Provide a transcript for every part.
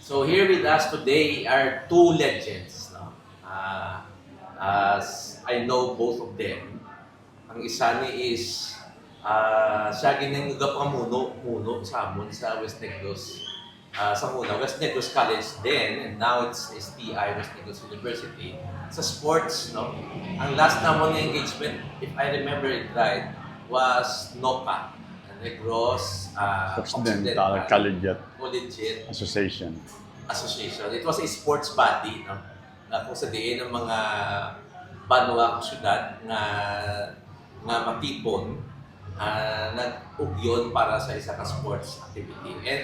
So here with us today are two legends. No? As I know both of them. Ang isa ni is siya ginagapamuno sa amon sa West Negros. Sa muna, West Negros College then, and now it's STI, West Negros University. Sa sports, no? Ang last namon na engagement, if I remember it right, was NORFA, Negros Occidental Collegiate Association. It was a sports body, no? Na kung sa diin ng mga banwa ng syudad na matipon, nag-ugyon para sa isa ka sports activity. And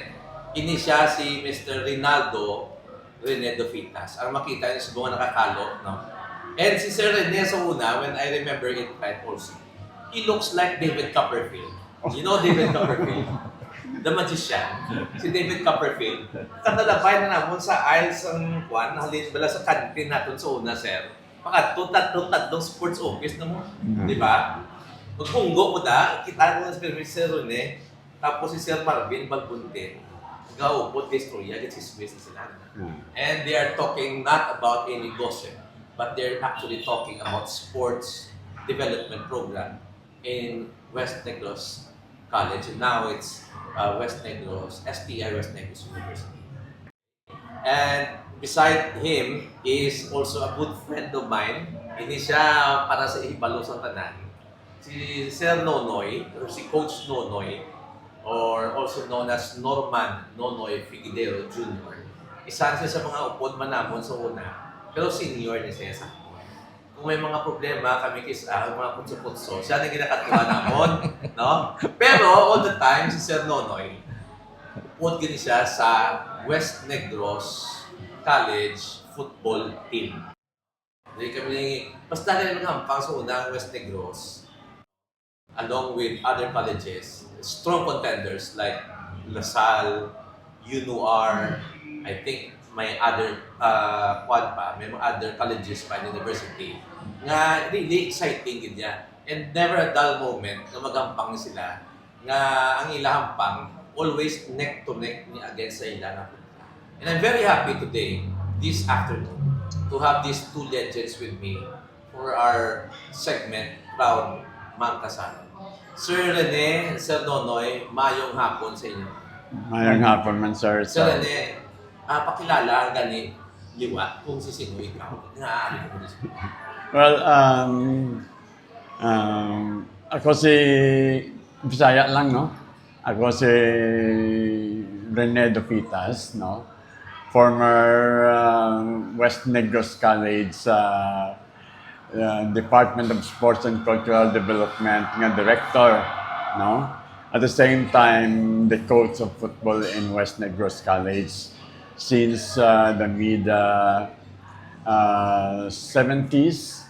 ini siya si Mr. Reynaldo, Rene Dofitas. Ang makita niyo sa mga nakakalo, no? And si Sir Rene sa una, when I remember it right also, he looks like David Copperfield. You know David Copperfield? The magician. Si David Copperfield. Katalabay na naman sa aisles ang kwan, halin bala sa country natin sa una, sir. Tatlong sports office na mo. Di ba? Magpunggo mo da, kita mo na si Sir Rene, tapos si Sir Marvin Balpuntin, gaupot kay Storya, get his business sila. And they are talking not about any gossip, but they're actually talking about sports development program in West Negros College. And now it's West Negros, STI West Negros University. And beside him is also a good friend of mine. Hindi siya para sa ihibalo sa tanan. Si Sir Nonoy, or si Coach Nonoy, or also known as Norman Nonoy Fegidero Jr. Isa siya sa mga upod manamon sa una, pero senior ni siya sa akin. Kung may mga problema kami mga putso-putso, siya na ginakatuwa namon, no? Pero all the time, si Sir Nonoy, upod gini siya sa West Negros College football team. Hindi kami, basta na hampang sa unang West Negros, along with other colleges, strong contenders like LaSalle, UNOR, I think may other may other colleges pa in university nga really exciting gid niya. And never a dull moment na magampang sila nga ang ilahampang always neck to neck ni against sa ila. And I'm very happy today, this afternoon, to have these two legends with me for our segment, Proud Mangkasanon. Sir Rene, Sir Nonoy, mayong hapon sa inyo. Mayong hapon man, sir. Sir Rene, pakilala gani liwa kung sino ikaw. Well, ako si Bisaya lang, no? Ako si Rene Dofitas, no? Former West Negros College Department of Sports and Cultural Development nga director, no? At the same time, the coach of football in West Negros College since the mid 70s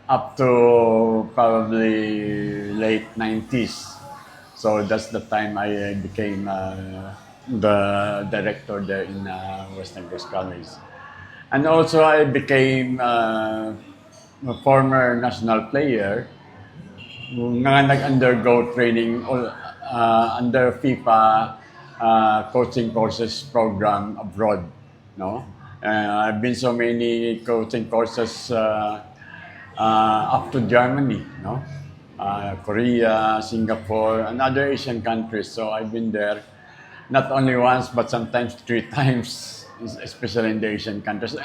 up to probably late 90s. So that's the time I became the director there in West Negros College. And also I became a former national player nga nag-undergo training under FIFA coaching courses program abroad, no? I've been so many coaching courses up to Germany, no? Korea, Singapore, and other Asian countries. So I've been there not only once but sometimes 3 times, especially in the Asian countries.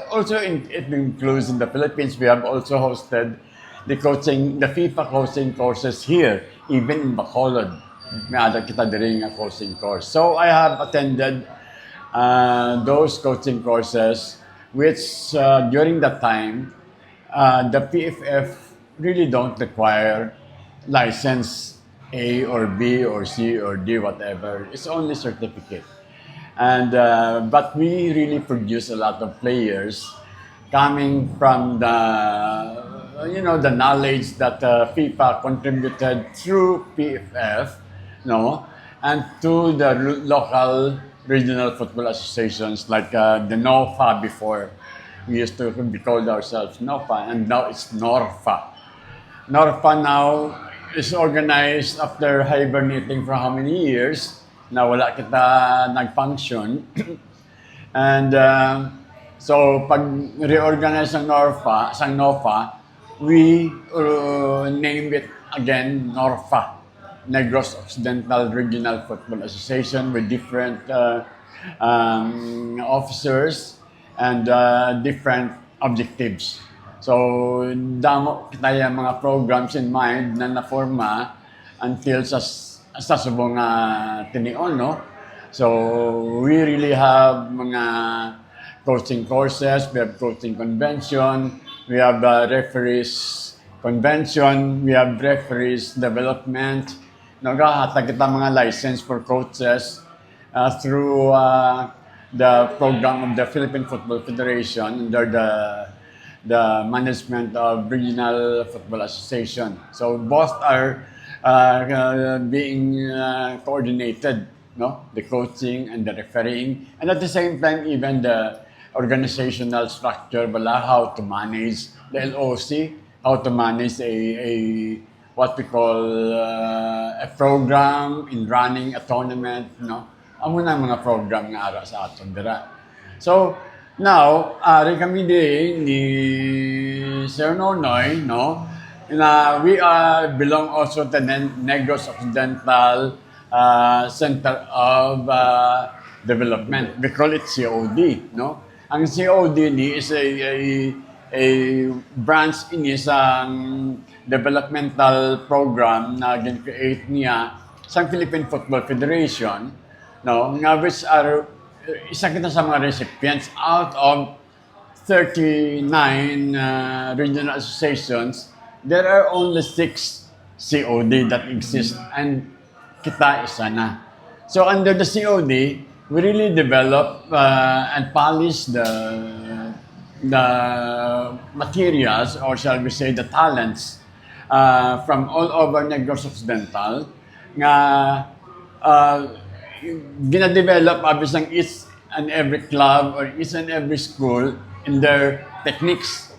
Also, it includes in the Philippines. We have also hosted the FIFA coaching courses here, even in Bacolod. May ada kita diri nga coaching course. So I have attended those coaching courses, which during that time, the PFF really don't require license A or B or C or D, whatever. It's only certificate. And but we really produce a lot of players coming from the knowledge that FIFA contributed through PFF, no, and to the local regional football associations like the NORFA before. We used to be called ourselves NORFA, and now it's NORFA. NORFA now is organized after hibernating for how many years, na wala kita nag-function. And so pag reorganize ng NORFA, we name it again NORFA, Negros Occidental Regional Football Association, with different officers and different objectives. So, damo kita mga programs in mind na naforma until sa subong tinion, no? So, we really have mga coaching courses, we have coaching convention, we have referees convention, we have referees development. Naghahatag kita mga license for coaches through the program of the Philippine Football Federation under the management of Regional Football Association. So both are being coordinated, no? The coaching and the refereeing, and at the same time, even the organizational structure, how to manage the LOC, how to manage a what we call a program in running a tournament, no? Amo na mga program nga ara sa aton dira. So now, kami ni Sir Nonoy, no? Na we belong also to the Negros Occidental Center of Development. We call it COD, no? Ang COD ni is a branch in isang developmental program na gin-create niya sa Philippine Football Federation, no? Nga which are isa kita sa mga recipients out of 39 regional associations. There are only 6 COD that exist, and kita isa na. So under the COD, we really develop and polish the materials, or shall we say the talents, from all over Negros Occidental nga gina-develop abis ng each and every club or each and every school in their techniques.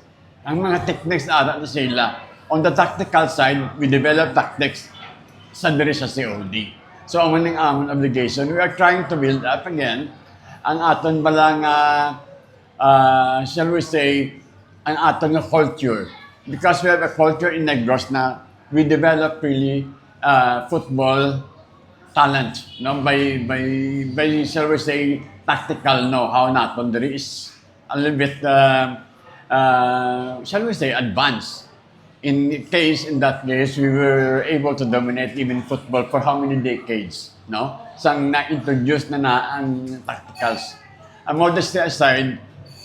Ang mga techniques na ara na sila. On the tactical side, we develop tactics sa diri sa COD. So ang maning amon obligation, we are trying to build up again ang aton balang shall we say, ang aton nga culture. Because we have a culture in Negros na we develop really football talent, no? By shall we say, tactical know-how naton there is a little bit shall we say advanced. In that case, we were able to dominate even football for how many decades, no? Sang na-introduce na ang tacticals. Modesty aside,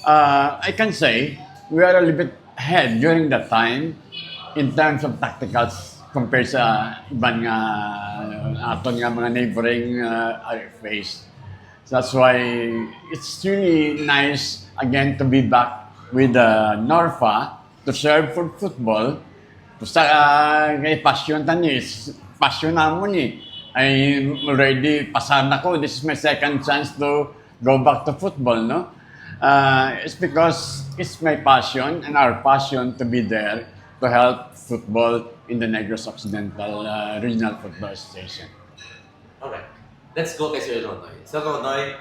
I can say we are a little bit ahead during that time in terms of tacticals compared sa ibang aton nga mga neighboring RFAs. So that's why it's really nice again to be back with NORFA to serve for football. Sa kay passion passion namon ni. I already pasar na ko. This is my second chance to go back to football, no? It's because it's my passion and our passion to be there to help football in the Negros Occidental Regional Football Association. Okay. Let's go kay Sir Nonoy. Sir Nonoy,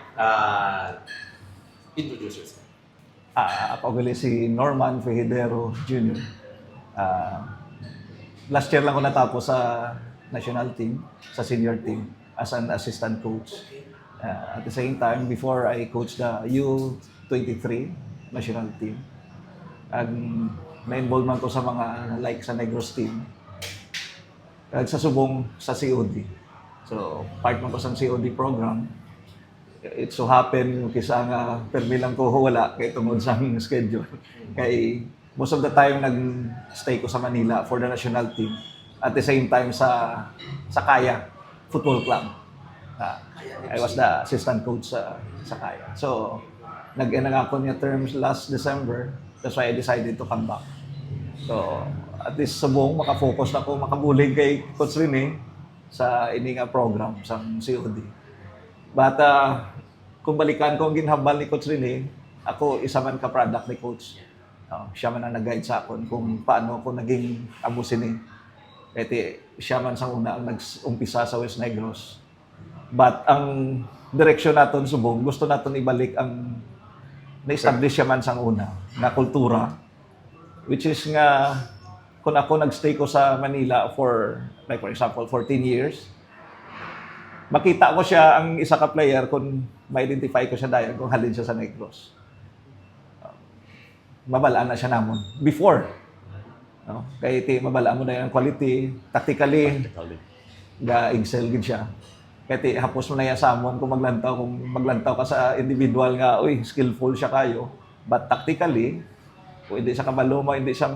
introduce yourself. Ako gali si Norman Fegidero Jr. Last year lang ko natapos sa national team, sa senior team, as an assistant coach. At the same time, before I coached the U23 national team, na-involve man ko sa mga like sa Negros team, sa subong sa COD. So, part man ko sa COD program. It so happen, kisa nga permi lang ko wala kay tungod sa schedule. Kay most of the time nag-stay ko sa Manila for the national team. At the same time sa Kaya Football Club. I was the assistant coach sa Kaya. So, nag-end ako niya terms last December. That's why I decided to come back. So, at least subong makafocus na ko, makabulig kay Coach Rene sa ininga program sa COD. But kung balikan ko ang ginhambal ni Coach Rene, ako isa man ka product ni Coach. Siya man ang nag-guide sa akin kung paano ako naging abusin ni. Kasi siya man sa una ang nag-umpisa sa West Negros. But ang direksyon natin subong, gusto natin ibalik ang na-establish siya man sang una na kultura, which is nga kung ako nagstay ko sa Manila for, like for example, 14 years, makita ko siya ang isa ka player kung ma-identify ko siya dahil kung halin siya sa Negros. Mabalaan na siya namon. Before, no? Kaya mabalaan mo na yung quality, tactically, ga-excel gid siya. Kaya hapos mo na yan sa amon kung maglantaw ka sa individual nga, uy, skillful siya kayo. But tactically, kung hindi siya kabaluma, hindi siya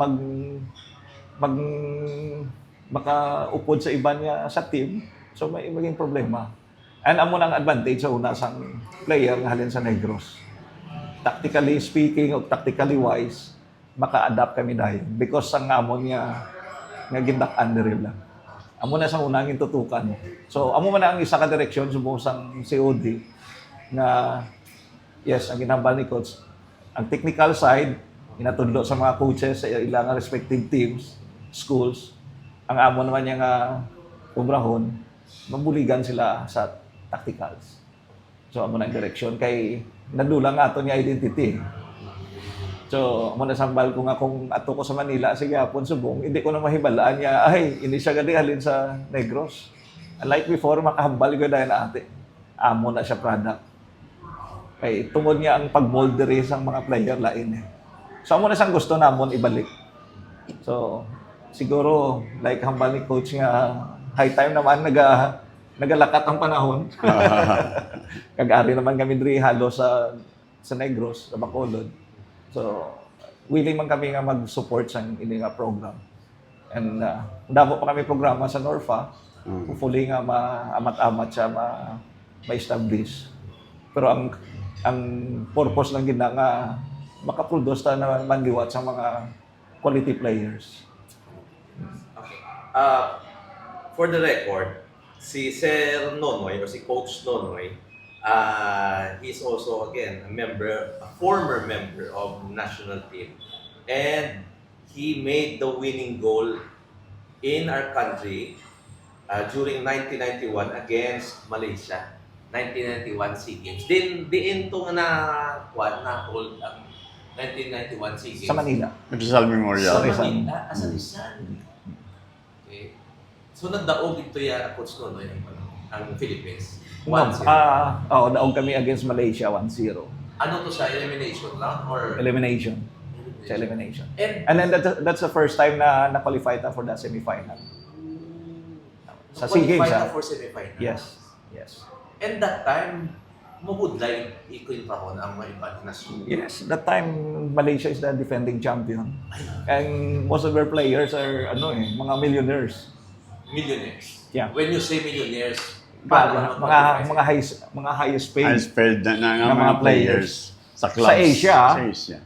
makaupod sa iba niya sa team, so may maging problema. And amo nang advantage sa una sang player nga halin sa Negros. Tactically speaking o tactically wise, maka-adapt kami dahil because sang amon nga gindak under lang. Amo na sa unang tutukan. So amo man ang isa ka direksyon subong sang COD na yes, ang ginambal ni coach. Ang technical side, inatudlo sa mga coaches sa ilang respective teams, schools. Ang amo naman niya nga kumbrahon, mabuligan sila sa tacticals. So amo na ang direksyon kay nadulang ato niya identity. So, amo na sambal ko nga kung ato ko sa Manila, sige hapon subong, hindi ko na mahibalaan niya, ay, hindi siya gadi halin sa Negros. Like before, makahambal ko dahil na ate. Amo na siya product. Kay tungod niya ang pag-moldery sa mga player lain eh. So, amo na siyang gusto namon ibalik. So, siguro, like hambal ni coach nga, high time naman, nagalakat ang panahon. Kag-ari naman kami diri halo sa Negros, sa Bacolod. So, willing man kami nga mag-support sa ini nga program. And damo pa kami programa sa NORFA. Hopefully nga maamat-amat siya ma-establish. Pero ang purpose lang gid na nga makaproduce ta na manliwat sa mga quality players. Okay. For the record, si Sir Nonoy or si Coach Nonoy, he's also again a former member of national team, and he made the winning goal in our country during 1991 against Malaysia. 1991 SEA Games. Diin to na hold ang 1991 SEA Games. Sa Manila. Rizal Memorial. Sa Manila? Sa Rizal. Okay. So nagdaog ito yan, Coach Nonoy, ang Philippines. 1-0. Daog kami against Malaysia 1-0. Ano to sa elimination lang or Elimination. Sa elimination. And And then that's the first time na na-qualify ta for the semifinal. Sa SEA Games. qualified for semifinal. Yes. And that time, mabudlay ikoy pa ko ang mga ibang nasyon. Yes, that time Malaysia is the defending champion. And most of their players are mga millionaires. Millionaires. Yeah. When you say millionaires, paano mga highest paid Highest paid na mga mga players sa clubs. Sa Asia. Sa Asia.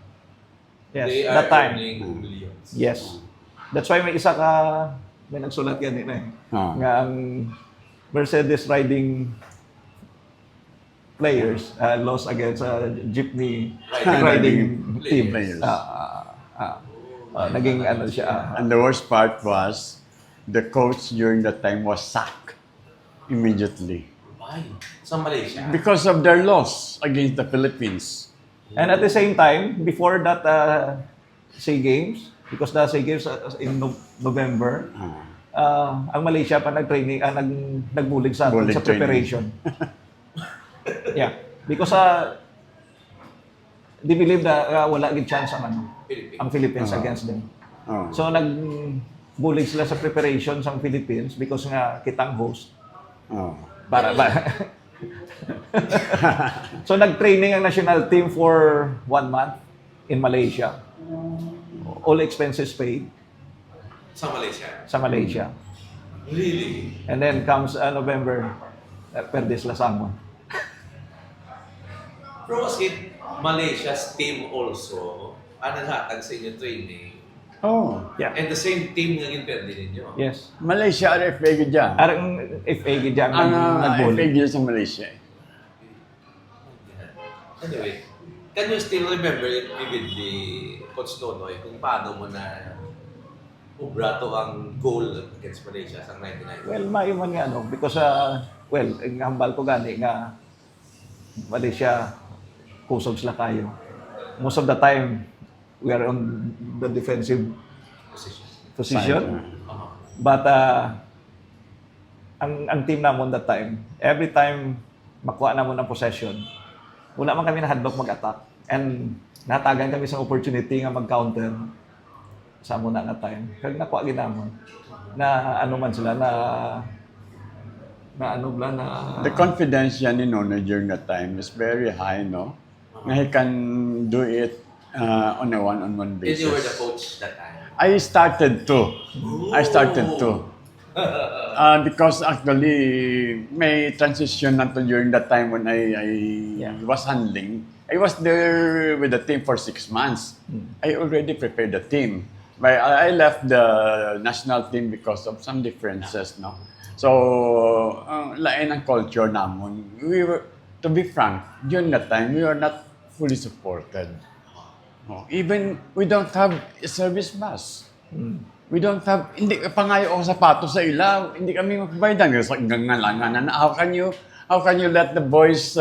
Yes, they are that time. earning millions. Yes. That's why may isa ka may nagsulat kanina eh. Nga ang Mercedes riding players lost against Jeepney riding team. Players. Naging ano siya. And the worst part was, the coach during that time was sacked immediately. Why? Sa Malaysia? Because of their loss against the Philippines. And at the same time, before that SEA Games, because the SEA Games in November, ang Malaysia pa nag-training, nagbulig sa atin Bulig sa preparation. Yeah. Because they believe na wala gid chance ang Philippines against them. So nagbulig sila sa preparation sa Philippines because nga kitang host. Para So nag-training ang national team for 1 month in Malaysia. All expenses paid Sa Malaysia? sa Malaysia. Really? And then comes November, perdes la samon. Pero kasi Malaysia's team also, naghatag sa inyo training. Yeah. And the same team nga yung pwede ninyo. Yes. Malaysia are FA gid dyan. Arang FA gid jang Ang FA nagbulig. gid sa Malaysia. Anyway, can you still remember it vividly, Coach Nonoy, kung paano mo na ubrato ang goal against Malaysia sa 1990? Well, maiman nga because ang hambal ko gani nga Malaysia kusog sila kayo. most of the time, we are on the defensive Position. position. Uh-huh. But ang team namon that time, every time makuha namon ang possession, wala man kami nahadlok mag-attack. And natagan kami sa opportunity nga mag-counter sa muna nga time. Kag nakuha ginamon na ano man sila na ano bla na The confidence yan ni Nono during that time is very high, no? Na he can do it on a one-on-one And you were the basis. coach that time. I started to. Because actually, may transition na to during that time when I was handling. I was there with the team for 6 months. I already prepared the team. But I left the national team because of some differences, no? So, lain ang culture namon. We were, to be frank, during that time, we were not fully supported. Oh, even we don't have a service bus. We don't have, hindi pangayo ako sapatos sa ilaw. Hindi kami magbabayad hanggang ngalangan. How can you let the boys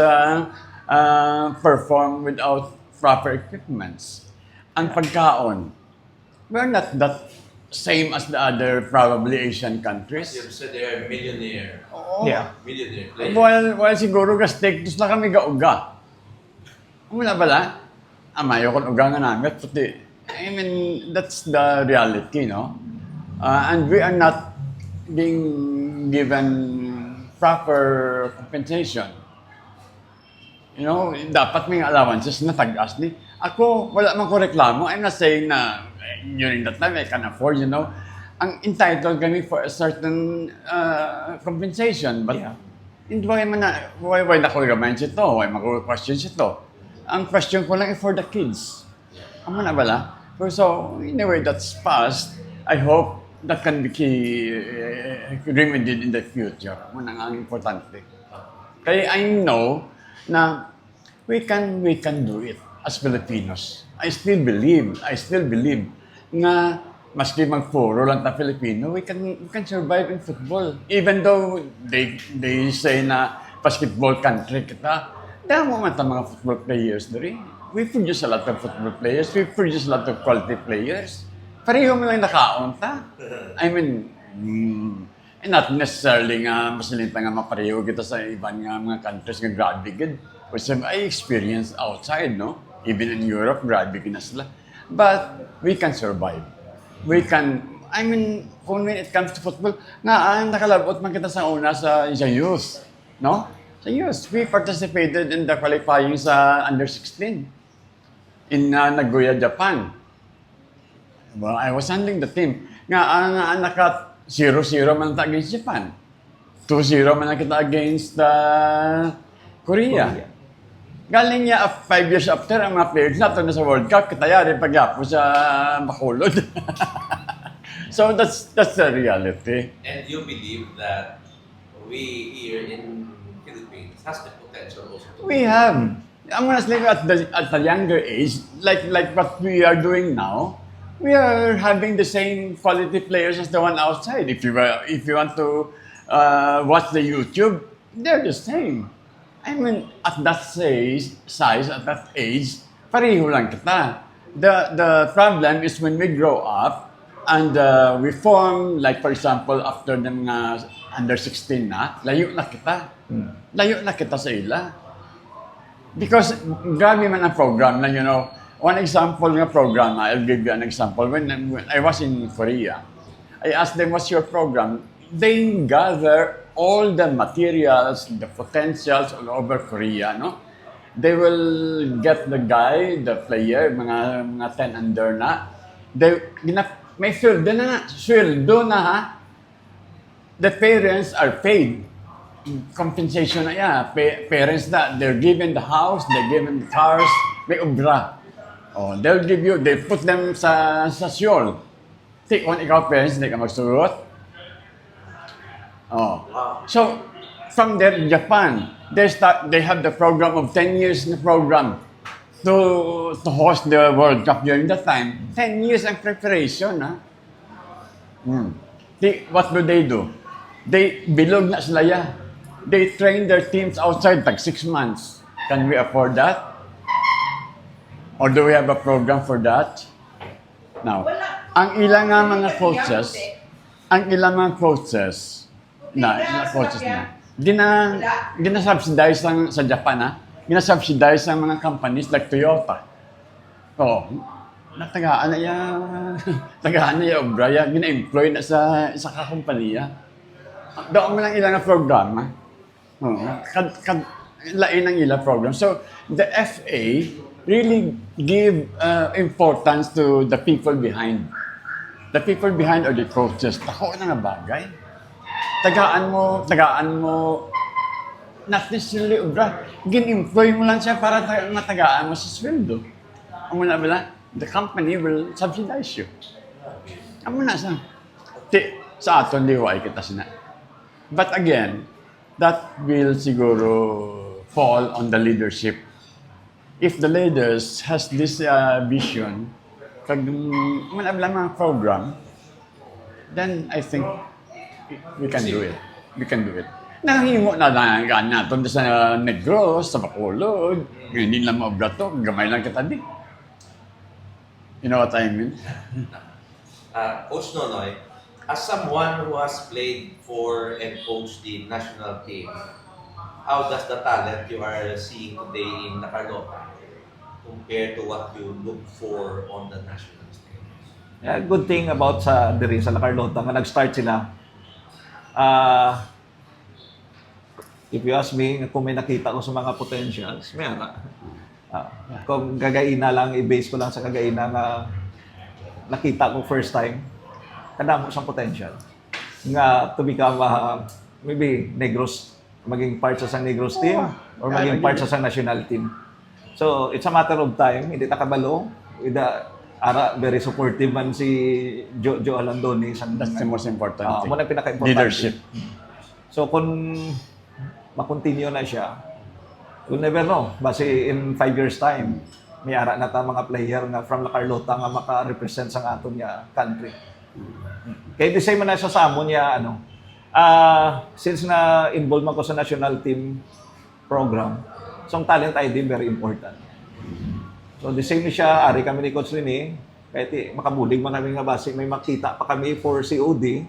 perform without proper equipments? Ang pagkaon, we're not that same as the other probably Asian countries. You said they're millionaire. Oo. Yeah. Millionaire players. While siguro gastek, na kami gauga. Wala bala? Amayo kung uga nga namin. Puti. I mean, that's the reality, no? And we are not being given proper compensation. You know, dapat may allowances na tag-as ni. Ako, wala man ko reklamo. I'm not saying na during that time I can afford, you know. Ang entitled kami for a certain compensation. But hindi ba man na, why na ko gamayin siya to? Why mako-question siya to? Ang question ko lang is for the kids. Amo na bala? So, in a way that's past, I hope that can be remedied in the future. Mo nang ang importante. Kaya I know na we can do it as Filipinos. I still believe na maski magpuro lang ta Filipino, we can survive in football. Even though they say na basketball country kita, damo man ta mga football players diri. We produce a lot of football players, we produce a lot of quality players. Pareho mo lang nakaon ta. I mean, not necessarily nga masalita nga mapareho kita sa ibang nga mga countries nga grabe good. Which I experienced outside, no? Even in Europe, grabe good na sila. But we can survive. We can, I mean, when it comes to football, nakalabot man kita sa una sa youth, no? Sa youth, we participated in the qualifying sa under-16 in Nagoya, Japan. Well, I was handling the team. Naka 0-0 man ta against Japan. 2-0 man kita against Korea. Galing niya 5 years after, ang mga players nato na sa World Cup, kitayari pagyapo sa Bacolod. So that's the reality. And you believe that we here in Philippines has the potential also to We have. I'm gonna say at the younger age, like what we are doing now, we are having the same quality players as the one outside. If you want to watch the YouTube, they're the same. I mean, at that size, at that age, pareho lang kita. The problem is when we grow up and we form, like for example, after the mga under 16 na, layo na kita. Layo na kita sa ila. Because grabe man ang program na, you know, one example ng program, I'll give you an example. When I was in Korea, I asked them, what's your program? They gather all the materials, the potentials all over Korea, no? They will get the guy, the player, mga 10 under na. May sweldo na ha. The parents are paid. Compensation na yan. Parents na, they're given the house, they're given the cars, may obra. Oh, they put them sa Seoul. Take on ikaw parents, hindi ka magsuot. Oh. So, from there, Japan, they have the program of 10 years na program to host the World Cup during that time. 10 years ang preparation, ha? What do? They bilog na sila ya. They train their teams outside, 6 months. Can we afford that? Or do we have a program for that? Now, ang ilang nga mga coaches, na coaches na, ginasubsidize lang sa Japan, ha? Ginasubsidize ang mga companies like Toyota. Oo. Tagaan na ya obraya, gina-employ na sa kakumpanya. Doon mo lang ilang na programa. Oo. Lain ang ilang program. So, the FA really give importance to the people behind. The people behind are the coaches. Tako na nga bagay. Tagaan mo, not necessarily obra. Gin-employ mo lang siya para matagaan mo sa sweldo. Ang muna ba the company will subsidize you. Ang muna sa aton, di wai kita sina. But again, that will siguro fall on the leadership. If the leaders has this vision, kag mga program, then I think we can do it. We can do it. Nahimo na lang natin sa Negros, sa Bacolod, hindi lang maobra to, gamay lang kita di. You know what I mean? Coach Nonoy, as someone who has played for and coached the national team, how does the talent you are seeing today in Nacarlota compare to what you look for on the national stage? Yeah, good thing about sa diri sa Carlota nga nag-start sila. If you ask me kung may nakita ko sa mga potentials, mayroon. Kung gagaina lang, i-base ko lang sa kagaina na nakita ko first time, kadamo siyang potential. Nga to become maybe Negros, maging part sa Negros team or maging part sa national team. So, it's a matter of time. Hindi nakabalo. Very supportive man si Joe Alandoni. That's the most important thing. Muna pinaka-importante. Leadership. So, kung makontinue na siya, we'll never know. Base in 5 years time, may ara na ta mga player nga from La Carlota nga maka-represent sa aton nga country. Kaya the same na siya sa amon niya, since na involved man ko sa national team program, so ang talent ID very important. So the same ni siya, ari kami ni Coach Rene, kahit makabulig man namin nga base, may makita pa kami for COD,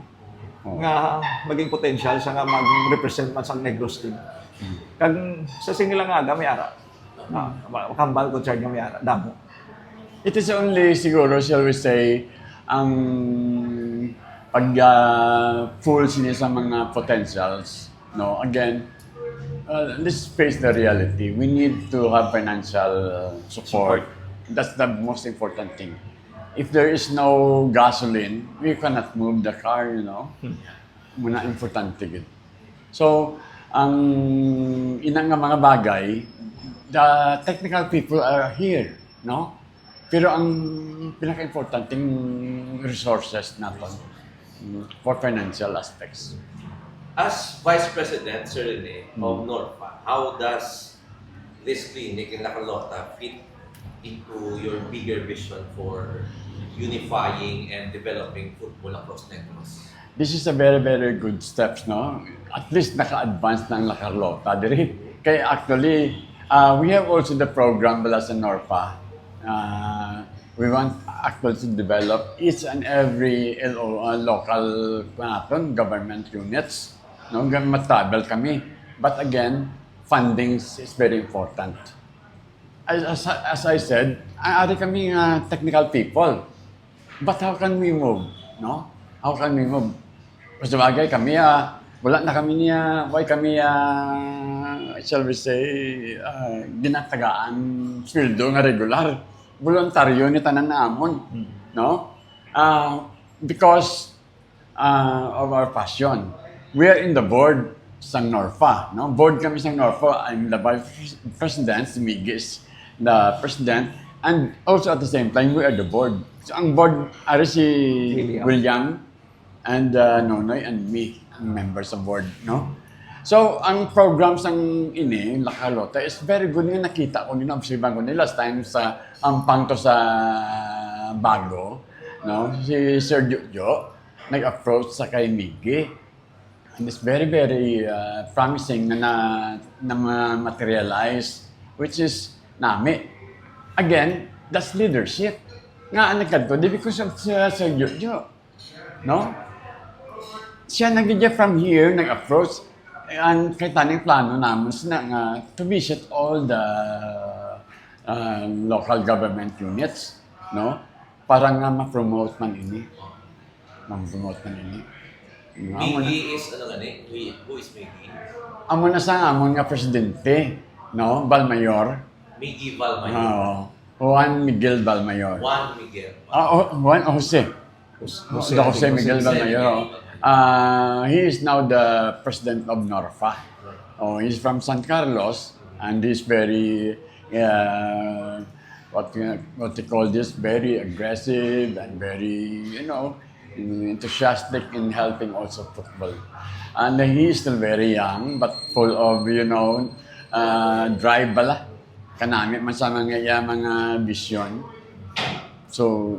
nga maging potential siya nga mag-represent man sa Negros team. Kag sa sinila nga may ara. Makambal ko charge nga may ara. Damo. It is only siguro, shall we say, ang pag full sila sa mga potentials, no? Again, let's face the reality. We need to have financial support. That's the most important thing. If there is no gasoline, we cannot move the car, you know. Muna importante gid. So, ang inang nga mga bagay, the technical people are here, no? Pero ang pinaka-importanting resources natin for financial aspects. As Vice President, Sir Rene, of NORFA, how does this clinic in Nacarlota fit into your bigger vision for unifying and developing football across Negros? This is a very, very good steps, no? At least naka-advance ng La Carlota. Kaya actually, we have also the program bala sa NORFA. We want actually to develop each and every local government units. No? Matabel kami. But again, funding is very important. As I said, ari kami technical people. But how can we move? No? How can we move? Kasi bagay kami, wala na kami niya, why kami, shall we say, ginatagaan sweldo nga regular. Voluntaryo ni tanan namon, no? Because of our passion. We are in the board sa NORFA, no? Board kami sa NORFA. I'm the vice president, si Migis, the president, and also at the same time, we are the board. So ang board, ari si William and Nonoy and me, ang members of board, no? So, ang programs ng La Carlota is very good nga nakita ko, observan ko nila last time sa ampang to sa Bago, no? Si Sir Jojo nag-approach sa kay Miggy. And it's very, very promising na materialize, which is nami. Again, That's leadership. Nga nagkanto, di because of Sir Giorgio. No? Siya nag-get from here, nag-approach, ang kaitanong plano namin na to visit all the local government units, no? Para nga ma-promote man ini. Ma-promote man ini. Miggy is, ano gani? Who is Miggy? Amo na sa amon nga presidente, no? Balmayor. Miggy Valmayor. Juan Miguel Balmayor. Juan Miguel. Juan Jose. Jose Miguel Balmayor. He is now the president of NORFA. He's from San Carlos, and he's very, what they call this, very aggressive and very, enthusiastic in helping also football. And he is still very young, but full of, drive bala. Kanami man sa mga vision. So,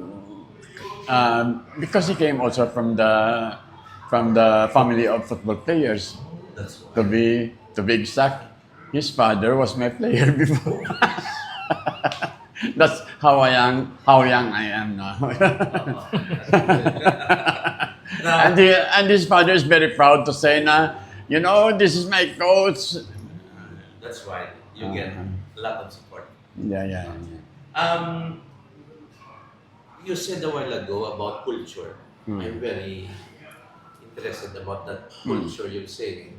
because he came also from the family of football players. To be exact, his father was my player before. That's how young I am now. And his father is very proud to say na, this is my coach. That's right. You get a lot of support. Yeah. You said a while ago about culture. I'm very interested about that culture you're saying.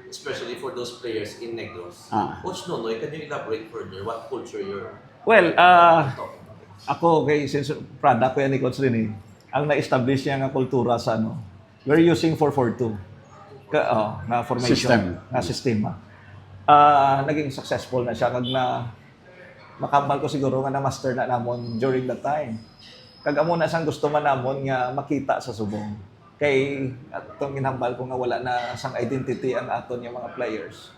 Especially for those players in Negros. Coach Nonoy, can you elaborate further what culture you're Well, talking about? ako, since product ko yan ni Coach Rene, ang na-establish niya nga kultura sa we're using 442 na formation, na sistema. Naging successful na siya kag na makambal ko siguro nga na-master na namon during that time. Kag amo na sang gusto man namon nga makita sa subong. Kay atong ginhambal ko nga wala na sang identity ang aton yung mga players.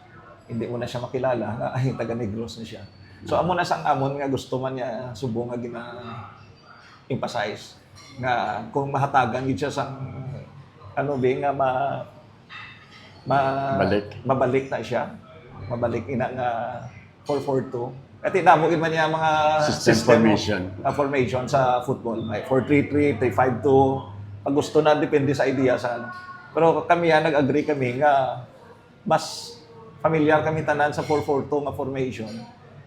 Hindi mo na siya makilala nga ay taga Negros na siya. So amo na sang amon nga gusto man niya subong nga emphasize nga kung mahatagan gid siya sang nga mabalik na siya. Mabalik ina nga 442. At inamugin man niya mga system formation sa football. Like 4-3-3, 3-5-2. Pag gusto na, depende sa idea sa Pero kami nag-agree kami nga mas familiar kami tanan sa 4-4-2 nga formation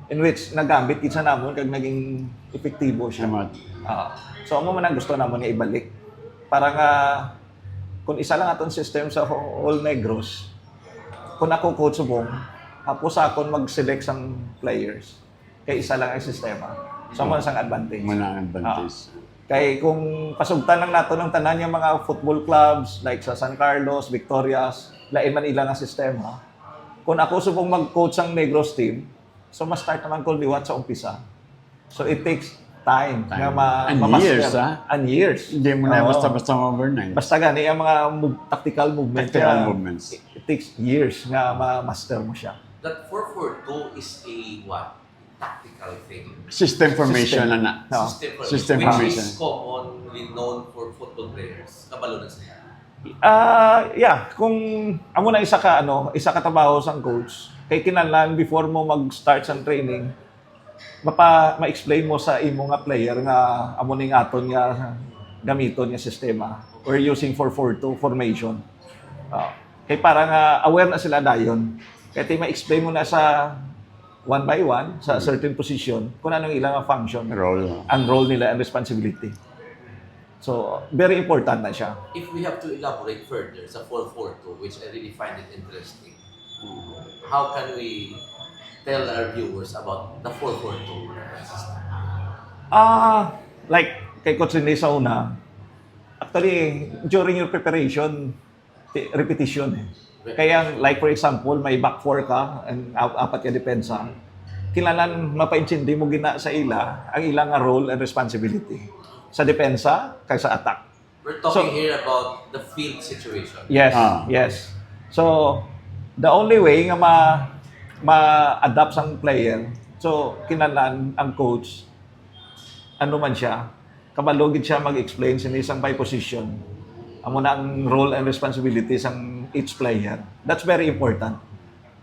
in which nagamit kitsa namon kag naging epektibo siya. So amo man ang gusto namon nga ibalik. Para nga kung isa lang aton system sa all Negros, kung ako coach subong, hapos akon mag-select sang players. Kay isa lang ang sistema. So, man sang advantage. Kay kung pasugtan lang nato ng tanan yung mga football clubs like sa San Carlos, Victorias, lain man ilang ang sistema. Kung ako subong mag-coach ang Negros team, so ma-start naman ko liwat sa umpisa. So it takes time. Nga years, And years. Hindi mo na basta overnight. Basta gani ang mga tactical movements. It takes years nga ma-master mo siya. That 4-4-2 is a what? Tactical thing. System formation na. System formation. Which is commonly known for football players. Kabalo na sila. Kung amo na isa ka trabaho sang coach, kay kinahanglan before mo mag-start sa training, ma-explain mo sa imo nga player nga amo ning aton nga gamiton nga sistema. We're using 4-4-2 formation. Kay para nga aware na sila dayon. Kaya ma-explain mo na sa one by one, sa certain position, kung anong ilang function, ang role nila and responsibility. So, very important na siya. If we have to elaborate further sa 4-4-2, which I really find it interesting, how can we tell our viewers about the 4-4-2 system? Like kay Coach Rene sa una, actually, during your preparation, repetition Kaya like for example, may back four ka and apat ka depensa. Kinahanglan mapaintindi mo gina sa ila ang ilang role and responsibility sa depensa kag sa attack. We're talking here about the field situation. Yes, yes. So the only way nga ma-adapt sang player, so kinahanglan ang coach ano man siya, kabalogid siya mag-explain sa isang by position. Amo na ang role and responsibilities ng each player. That's very important.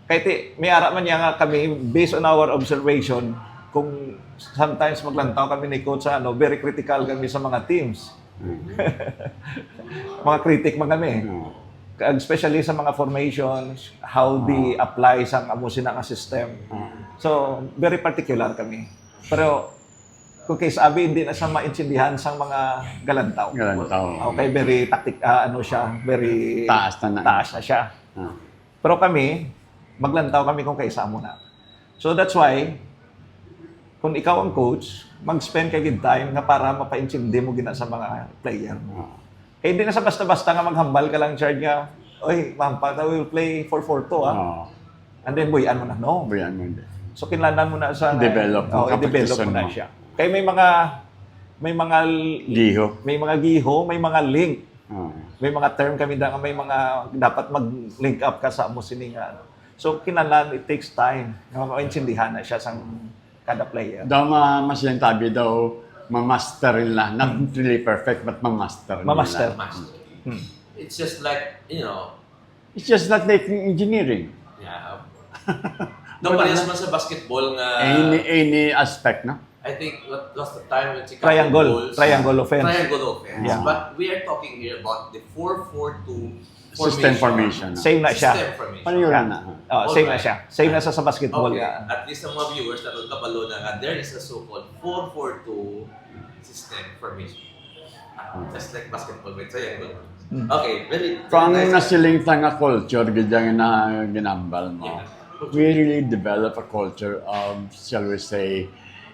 Kahit may ara man niya nga kami, based on our observation, kung sometimes maglantaw kami ni coach sa very critical kami sa mga teams. Mga critic man kami. Especially sa mga formations, how they apply sa amo sina nga system. So, very particular kami. Pero kung kay sabi hindi na siya maintindihan sa mga galantaw. Okay, very very Taas na siya. Pero kami, maglantaw kami kung kaysa mo na. So that's why, kung ikaw ang coach, mag-spend ka good time na para mapaintindi mo gina sa mga player mo. Kaya hindi na sa basta-basta nga maghambal ka lang charge nga, oy, ma'am, we will play 4-4-2 And then, buyan mo na. No. Buyan mo din. So, kinlandan mo na sa... Develop mo. I-develop mo na siya. Kaya may mga Giho. May mga giho, may mga link. May mga term kami na may mga dapat mag-link up ka sa mo siningan. So, kinlandan, it takes time. Maintindihan na siya sa kada player. Daw mas yung tabi daw, ma-master nila. Not really perfect, but ma-master nila. Ma-master. It's just like, It's just like engineering. yeah. Doon parehas man sa basketball nga... Any aspect, no? I think what was the time when si Triangle offense. Triangle offense. Yeah. But we are talking here about the 4-4-2 System formation. Same na siya. System formation. Paano yun na? Same na siya. Same na sa basketball. Okay. Yeah. At least ang mga viewers na kabalo na nga, there is a so-called 4-4-2 system formation. Just like basketball with triangle. Okay, very Kung nice. nasiling nga culture, ganyan na ginambal mo, we really develop a culture of, shall we say,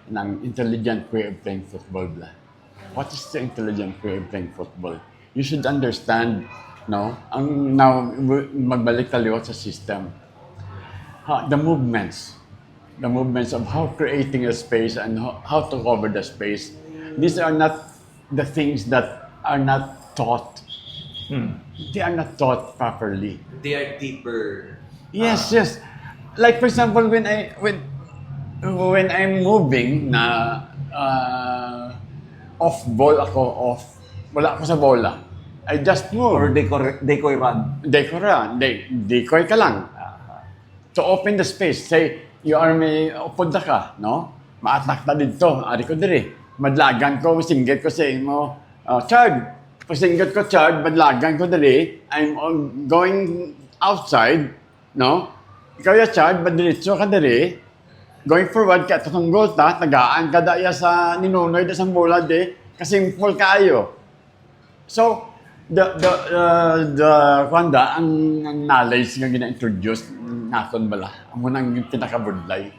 ng intelligent way of playing football. What is the intelligent way of playing football? You should understand, no? Now, magbalik tayo sa system. The movements of how creating a space and how to cover the space. These are not the things that are not taught. They are not taught properly. They are deeper. Yes. Like for example, when I'm moving na off ball ako, wala ako sa bola. I just move. Or decoy run. Decoy ka lang. To open the space, say, you are may upunta ka, no? Ma-attack na dito, ari ko diri. Madlagan ko, singgit ko sa imo, charge. Pasinggat ko charge, madlagan ko dali, I'm going outside, no? Ikaw ya charge, madiritso ka dali, going forward ka, tatong goal ta, tagaan ka daya sa ninunoy da sa bola di, kasi full kayo. So, ang knowledge nga gina-introduce naton bala, amo nang pinakabudlay.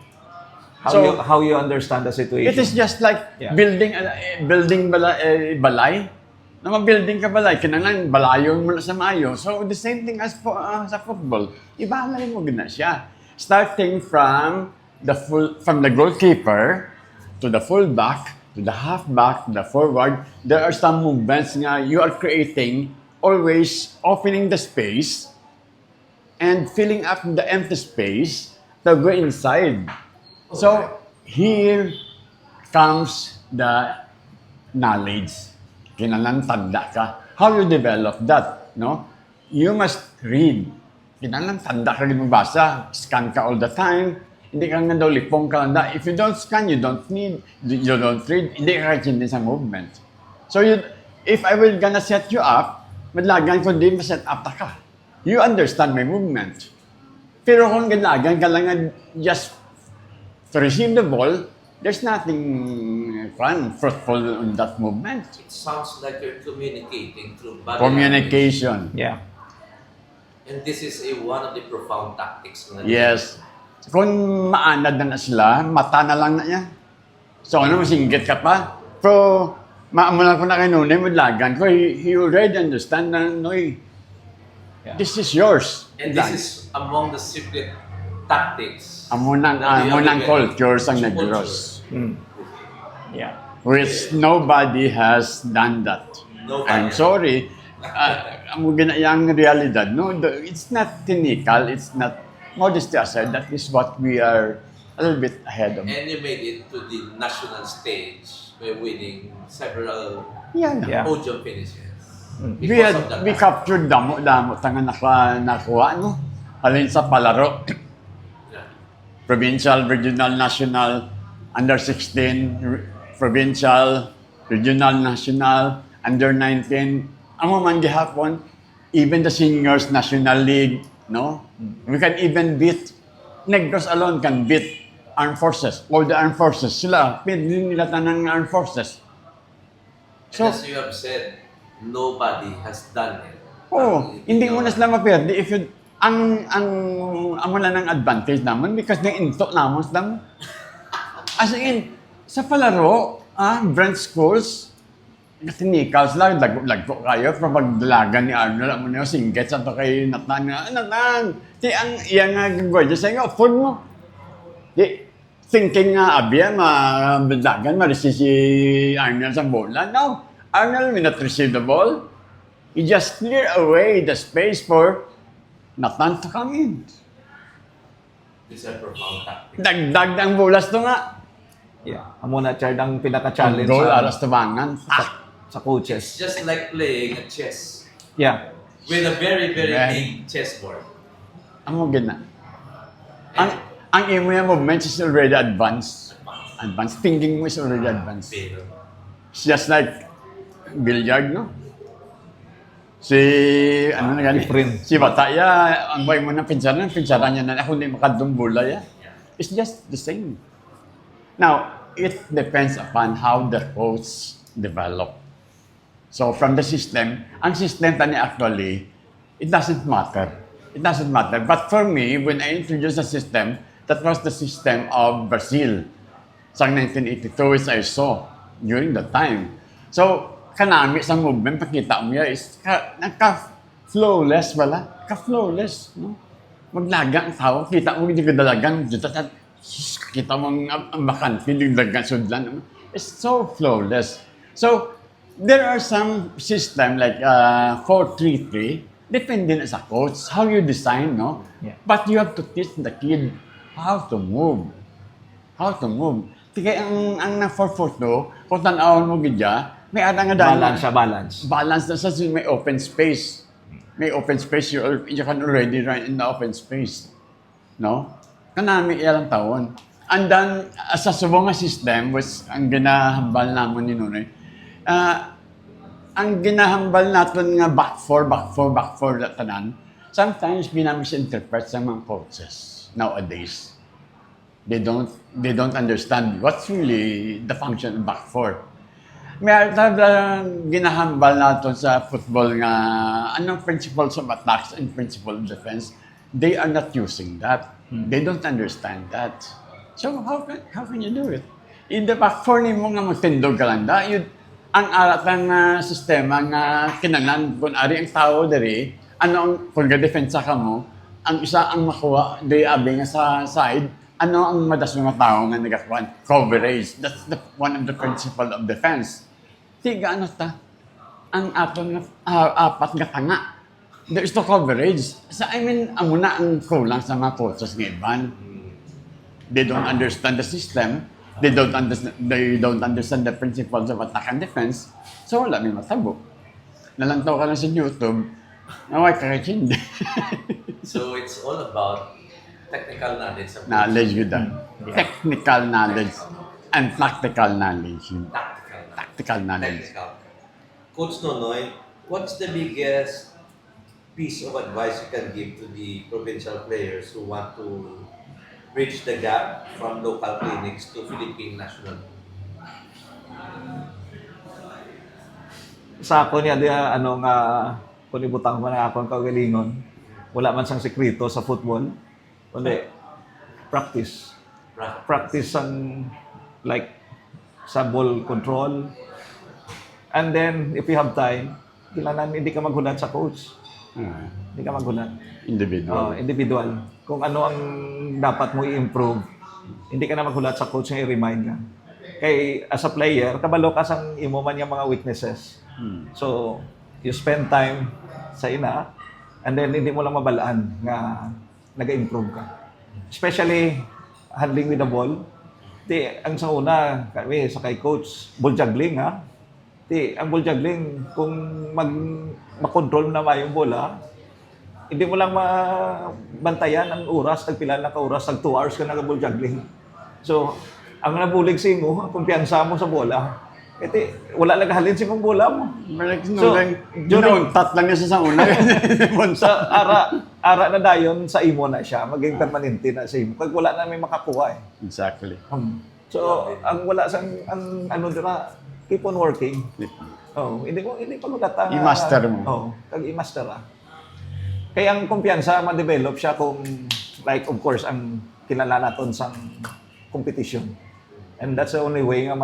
How you understand the situation. It is just like building balay. Na mag-building ka balay, kinangan balayon mo na sa mayo. So, the same thing as sa football. Ibalay mo gina siya. Starting from the goalkeeper to the fullback, to the halfback, to the forward, there are some movements nga you are creating, always opening the space and filling up the empty space to go inside. So, here comes the knowledge. Kinalang tanda ka. How you develop that, no? You must read. Kinalang tanda ka rin magbasa. Scan ka all the time. Hindi ka nga daw lipong ka lang. If you don't scan, you don't read. Hindi ka kachindi sa movement. So, if I will gonna set you up, madlagan ko din ma-set up ka. You understand my movement. Pero kung galagan ka lang just to receive the ball, there's nothing fruitful in that movement. It sounds like you're communicating through body Communication. Yeah. And this is one of the profound tactics. Yes. Kung maanad na sila, mata na lang na yan. So ano, masinggit ka pa. Pero, maamulan ko na kay Nune, madlagan ko, he already understand na, this is yours. And this is among the secret tactics. Amunang culture sa Negros. Yeah. Which nobody has done that. I'm sorry. Amo ginayang realidad. No, it's not technical. It's not modesty aside. That is what we are a little bit ahead of. And you made it to the national stage by winning several Yeah. podium finishes. We captured damo tanga nakuha, no? Alin sa palaro. Provincial, regional, national, under 16, provincial, regional, national, under 19. Amo man gihapon, even the seniors national league, no? We can even beat Negros alone can beat armed forces. All the armed forces sila, pwede nila tanang armed forces. And as you have said, nobody has done it. Oh, hindi mo na sila maperde if you ang wala ng advantage naman because na-into naman sila. As in, sa palaro, branch schools, technicals lang, lagpo kayo para magdalagan ni Arnold. Alam mo na yung singget sa to kay Natan nga, Natan, ang iya nga gagawin sa inyo, food mo. Di, thinking nga, abya, madalagan, ma-receive si Arnold sa bola. No, Arnold will not receive the ball. He just clear away the space for Natan to come in. It's a profound tactic. Dagdag ang bulas to nga. Yeah. Amo na Chard ang pinaka-challenge Goal, sa, aras tabangan. sa coaches. It's just like playing a chess Yeah. with a very, very Yeah. big chessboard. Amo gina. Ang imo yung movement is already advanced. Advanced. Thinking mo is already advanced. Pero, It's just like billiard, no? Si, ano na gani? Different. Si Bataya, ang boy mo ng pinsaran niya na ako hindi makadumbula ya. It's just the same. Now, it depends upon how the coach develop. So, from the system, ang system tani actually, it doesn't matter. It doesn't matter. But for me, when I introduced the system, that was the system of Brazil. Sa 1982 is I saw during the time. So, kanami sa movement, pakita mo is naka-flawless wala. Ka-flawless. No? Maglaga ang tao. Kita mo hindi ka dalagang. Kita mo ang bakan. Hindi dalagang sudlan. It's so flawless. So, there are some system like 4-3-3. Depende na sa coach. How you design, no? Yeah. But you have to teach the kid how to move. How to move. Kaya ang na 4-4-2, kung tanawan mo gidya, may ada nga dahil. Balance. Balance na sa may open space. May open space, you can already run in the open space. No? Kanami ilang taon. And then, sa subong nga system, was ang ginahambal naman ni Nunoy, ang ginahambal natin nga back four tanan, sometimes ginamisinterpret sa mga coaches nowadays. They don't understand what's really the function of back four. May ginahambal natin sa football nga anong principles of attacks and principle of defense. They are not using that. They don't understand that. So how can you do it? In the back four ni mo nga magtindog ka lang da, ang arat ng sistema nga kinanan kung ari ang tao diri, ano ang kung ga-defensa ka mo, ang isa ang makuha di abi nga sa side, ano ang madas mga tao nga nagakuan? Coverage. That's one of the principle of defense. Tiga ano ta? Ang atong apat nga tanga. There is no coverage. Amo na ang kulang sa mga coaches ng iban. They don't understand the system. They don't understand the principles of attack and defense. So wala may matabo. Nalantaw ka lang sa YouTube, naway kakachindi. so it's all about technical knowledge. Knowledge yun da. Technical knowledge and practical knowledge. Tactical knowledge. Coach Nonoy, what's the biggest piece of advice you can give to the provincial players who want to bridge the gap from local clinics to Philippine national? Sa ako niya, kung ibutang mo na akong kagalingon, wala man siyang sekreto sa football. Kundi, practice. Practice ang, like, sa ball control. And then, if you have time, kailangan hindi ka maghulat sa coach. Hindi ka maghulat. Individual. Individual. Kung ano ang dapat mo i-improve, hindi ka na maghulat sa coach na i-remind ka. Kay, as a player, kabalo ka sang imo man yung mga weaknesses. So, you spend time sa ina, and then hindi mo lang mabalaan na nag-improve ka. Especially, handling with the ball. Ang sa una, kami sa kay coach, ball juggling ha. Ang ball juggling, kung makontrol na ba yung bola, hindi mo lang mabantayan ang oras, nagpila na ka oras, nag 2 hours ka nag-ball juggling. So, ang nabulig sa imo, ang kumpiyansa mo sa bola. Kasi wala lang halin sa imong bola mo. So, tat lang niya sa una. Sa ara na dayon sa imo na siya, maging permanente na sa imo. Kag wala na may makakuha eh. Exactly. So, ang wala sang ang ano dira, keep on working. Oh, hindi ko magata. I-master mo. Oh, kag i-master ah. Kaya ang kumpiyansa ma-develop siya kung like of course ang kilala naton sa competition. And that's the only way nga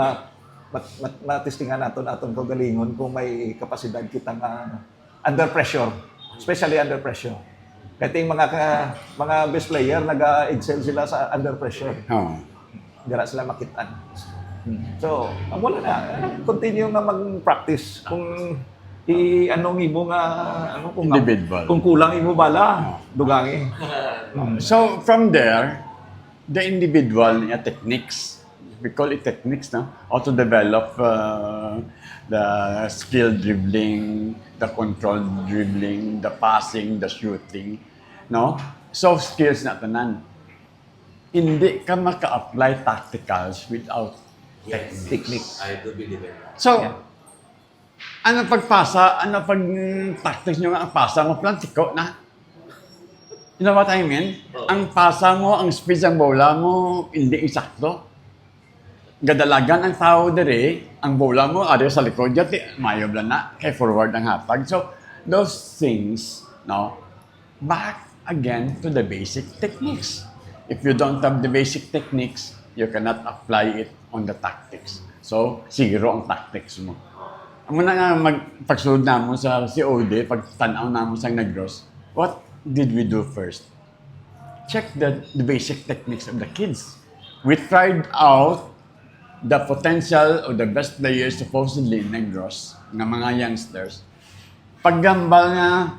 matistingan naton kagalingon kung may kapasidad kita nga under pressure, especially under pressure. Kahit yung mga best player nag-excel sila sa under pressure. Dira sila makitaan. So, wala na. Continue nga mag-practice. Kung anong imo nga kung individual. Kung kulang imo bala, dugangi. So from there, the individual techniques, we call it techniques, no? How to develop the skill dribbling, the control dribbling, the passing, the shooting, no? Soft skills na tanan. Hindi ka maka-apply tacticals without techniques. I do believe in that. So, ano pagpasa, ano pag tactics nyo nga ang pasa mo, plantiko na. You know what I mean? Ang pasa mo, ang speed ng bola mo, hindi eksakto. Gadalagan ang tao dere, ang bola mo, ari sa likod, yati, mayob lang na, kay forward ang hatag. So, those things, no, back again to the basic techniques. If you don't have the basic techniques, you cannot apply it on the tactics. So, zero ang tactics mo. Amo na nga pagsunod namo sa COD, pagtanaw namo sa Negros, what did we do first? Check the basic techniques of the kids. We tried out the potential of the best players supposedly in Negros, ng mga youngsters. Paggambal nga,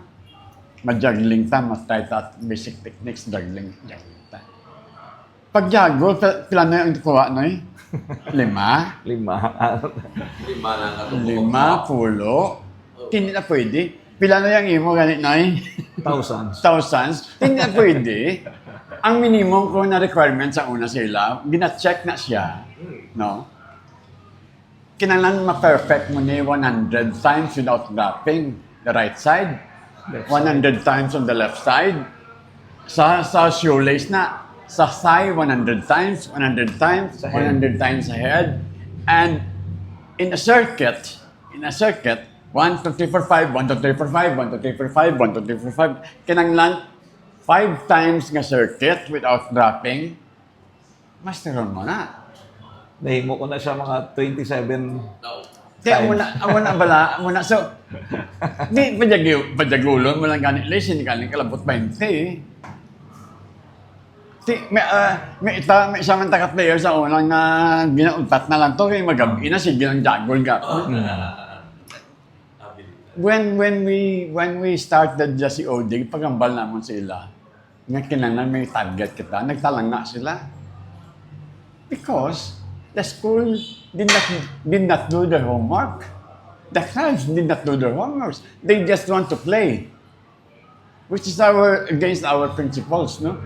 mag-juggling ta, mag-try ta basic techniques, juggling ta. Pag-juggle, pila na yung kuha na eh? 5? 5. 5, pulo. Hindi na pwede. Pila na yung imo, ganit na eh? Thousands. Hindi na pwede. Ang minimum ko na requirement sa una sila, gina-check na siya. No? Kailangan ma-perfect mo niya 100 times without dropping the right side. 100 times on the left side. Sa shoelace na. Sa thigh, 100 times, 100 times, 100 times ahead. And in a circuit, 1, 2, 3, 4, 5, 1, 2, 3, 4, 5, 1, 2, 3, 4, 5, 1, 2, 3, 4, 5. Kinanglan 5 times nga circuit without dropping. Masteron mo na. Nahimo ko na siya mga 27 Kaya amo na. So, di padyagulon mo lang ganit lesson, ganit kalabot 20 may isang taka-player sa unang na ginauntat na lang to, kaya magabi na sige ng jagol ka. When we started the COD, pagambal naman sila, nga kinanglan may target kita, nagtalang na sila. Because the school did not do their homework. The clubs did not do their homework. They just want to play. Which is against our principles, no?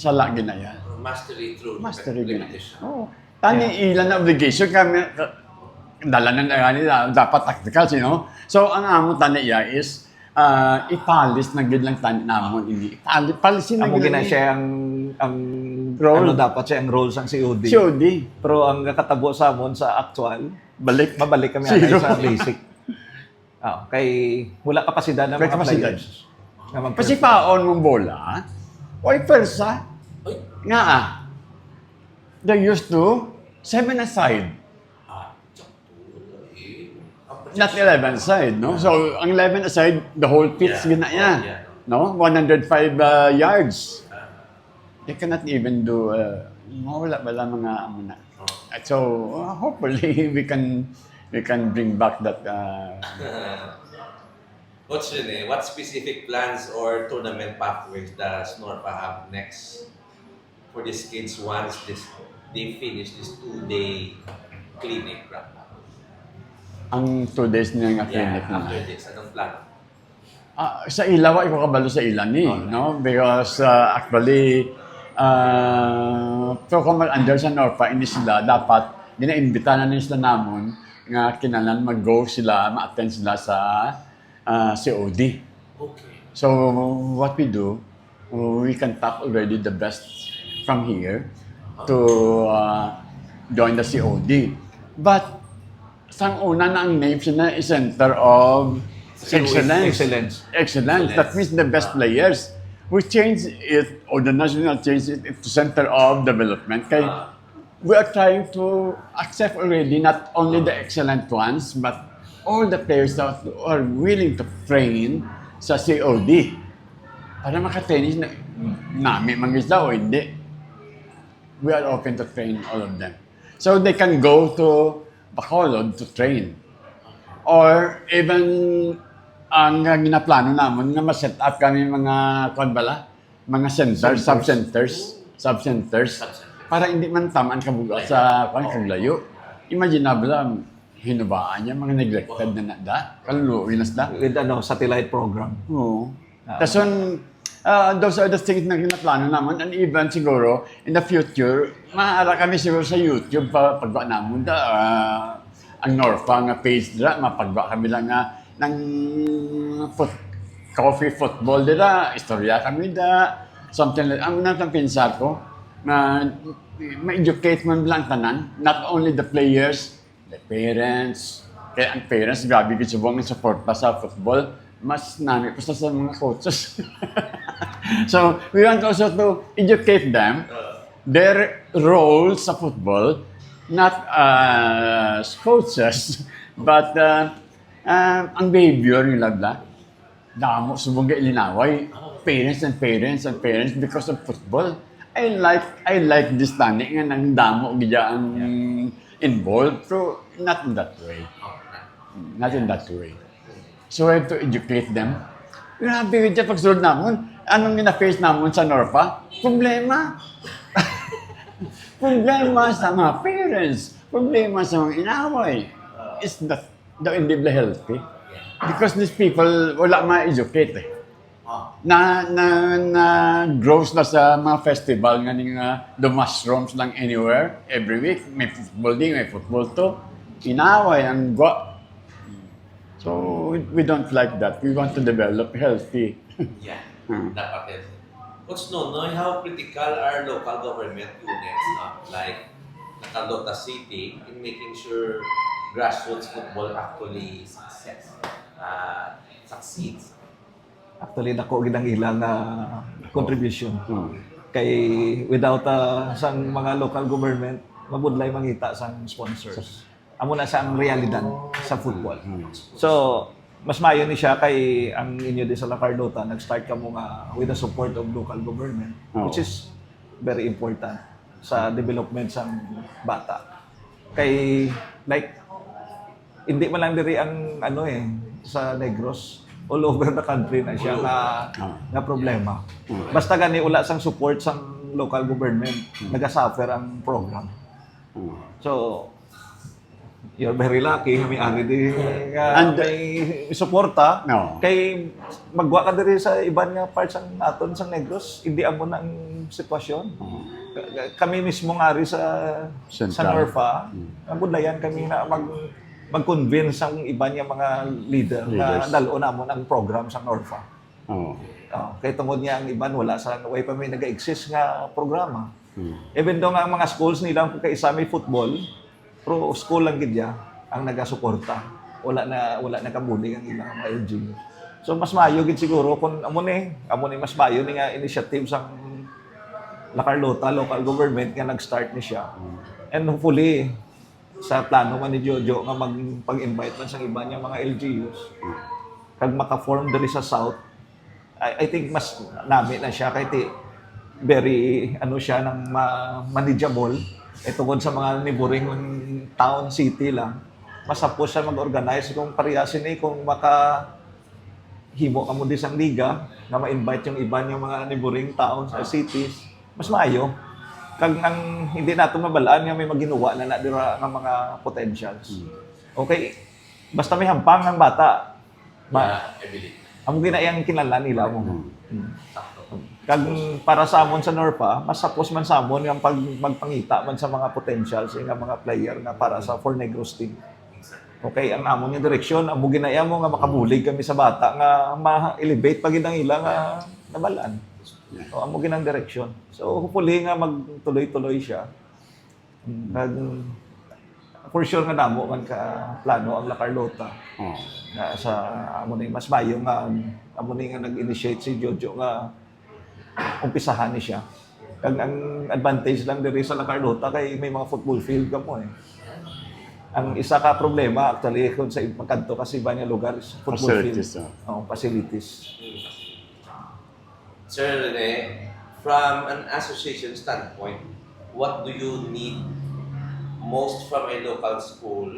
Sa lagi na yan. Mastery through repetition. Oh. Tani ilan na obligation kami, dala na nila, dapat tactical, you know? So, ang amo tani iya is, ipalis na gid lang tani namon, hindi. Palisin na gid lang. Amo siya ang role. Ano dapat siya ang role sang COD. COD. Pero ang nakatabo sa amon sa actual, mabalik kami sa basic. Kay wala kapasidad ng mga players. Kasi paon mong bola, oy, persa. Nga they used to 7 aside. Not 11 aside, no? So, ang 11 aside, the whole pitch gina yan. No? 105 yards. They cannot even do, wala mga amuna. So, hopefully, we can bring back that. Coach Rene, what specific plans or tournament pathways does NORFA have next for these kids once they finish this 2-day clinic? Ang 2 days na nga clinic na. After this, anong plano? Sa ilaw, ikaw kabalo sa ilan no? Because actually, So kung mag-under sa NORFA, hindi sila dapat ginaimbita na sila namon nga kinalan mag-go sila, ma-attend sila sa COD. Okay. So what we do, we contact already the best from here to join the COD. But sang una na ang name sila is Center of Excellence. That means the best players. We changed it, or the national changed it to Center of Development. Kaya we are trying to accept already not only the excellent ones, but all the players that are willing to train sa COD. Para makatrain na namin mangisda o hindi. We are open to train all of them. So they can go to Bacolod to train. Or even ang ginaplano namin na ma-set up kami mga mga centers, sub-centers, para hindi man tamaan kabuga sa kaglayo. Imaginable ang hinubaan niya, mga neglected na nada, kaluluwi na sila. With satellite program. Oo. Tapos those are the things na ginaplano naman, and even siguro, in the future, maaara kami siguro sa YouTube, pagba namin ang NORFA nga page dira, mapagba kami lang ng coffee football dira, istorya kami da, something like, ang natang pinsa ko, na ma-educate man lang tanan, not only the players, the parents, kaya ang parents, grabe kisubong ng suporta sa football, mas nami pa sa mga coaches. So, we want also to educate them, their role sa football, not as coaches, but ang behavior nila damo subong ilinaway parents because of football. I like this tani nga nang damo gidya ang involved, so not in that way. So we have to educate them. Grabe gidya pagsulod namon, anong gina-face namon sa NORFA? Problema sa mga parents, problema sa mga inaway. It's not the individual healthy. Because these people, wala ma-educate eh. Na grows na sa mga festival nga the mushrooms lang anywhere, every week. May football din, may football to. Inaway, ang gwa. So, we don't like that. We want to develop healthy. Yeah, dapat healthy. What's known, how critical are local government units, like Nakandota City, in making sure grassroots football actually succeeds? Actually, dako gid ang ilang contribution. Kay without sang mga local government, mabudlay mangita sang sponsors. Amo na sa ang realidad sa football. So, mas mayo ni siya kay ang inyo di sa La Carlota, nag-start ka mo nga with the support of local government, which is very important sa development sa bata. Kay like hindi man lang diri ang sa Negros, all over the country na siya nga problema. Basta gani wala sang support sang local government, nagasuffer ang program. So you're very lucky, may ari di may suporta. Kay magwa ka diri sa iban nga parts sang aton sang Negros, hindi amo na ang sitwasyon. Kami mismo nga rin sa NORFA, nabudlayan kami na mag-convince ang iba niya mga leader na dalo na mo ng program sa NORFA. Kaya tungod niya ang iban, wala sa way pa may nag-exist nga programa. Even though nga ang mga schools nila kay isa may football, pero school lang gidya ang nagasuporta. Wala na kabuli ang ilang mga LGU. So mas maayo gid siguro kung amo ni mas maayo ni nga initiative sang La Carlota local government nga nag-start ni siya. And hopefully sa plano man ni Jojo nga pag-invite man sa iba niya mga LGUs kag maka-form diri sa South, I think mas nami na siya kay very siya nang manageable tungod sa mga neighboring town city lang. Masapos siya mag-organize kung pariyasin kung himo ka mo di sang liga na ma-invite yung iba niyang mga neighboring towns or cities, mas maayo. Kag ang hindi nato mabalaan nga may maginuwa na dira nga mga potentials. Okay, basta may hampang ng bata. Amo ginayang kinala nila mo. Kag para sa amon sa NORFA, mas sapos man sa amon ang magpangita man sa mga potentials nga mga player nga para sa for Negros team. Okay, ang amon yung direksyon, ang ginaya mo nga makabulig kami sa bata nga ma-elevate pag ang ilang nabalaan. So, amo ginang direksyon. So, hopefully nga magtuloy-tuloy siya. For sure nga namo man ka plano ang La Carlota. Na sa amo ni mas mayo nga amo ni nga nag-initiate si Jojo nga umpisahan ni siya. Kag ang advantage lang diri sa La Carlota kay may mga football field ka mo eh. Ang isa ka problema actually kung sa pagkanto kasi ba niya lugar is football Facilities, field. Facilities. Sir Rene, from an association standpoint, what do you need most from a local school,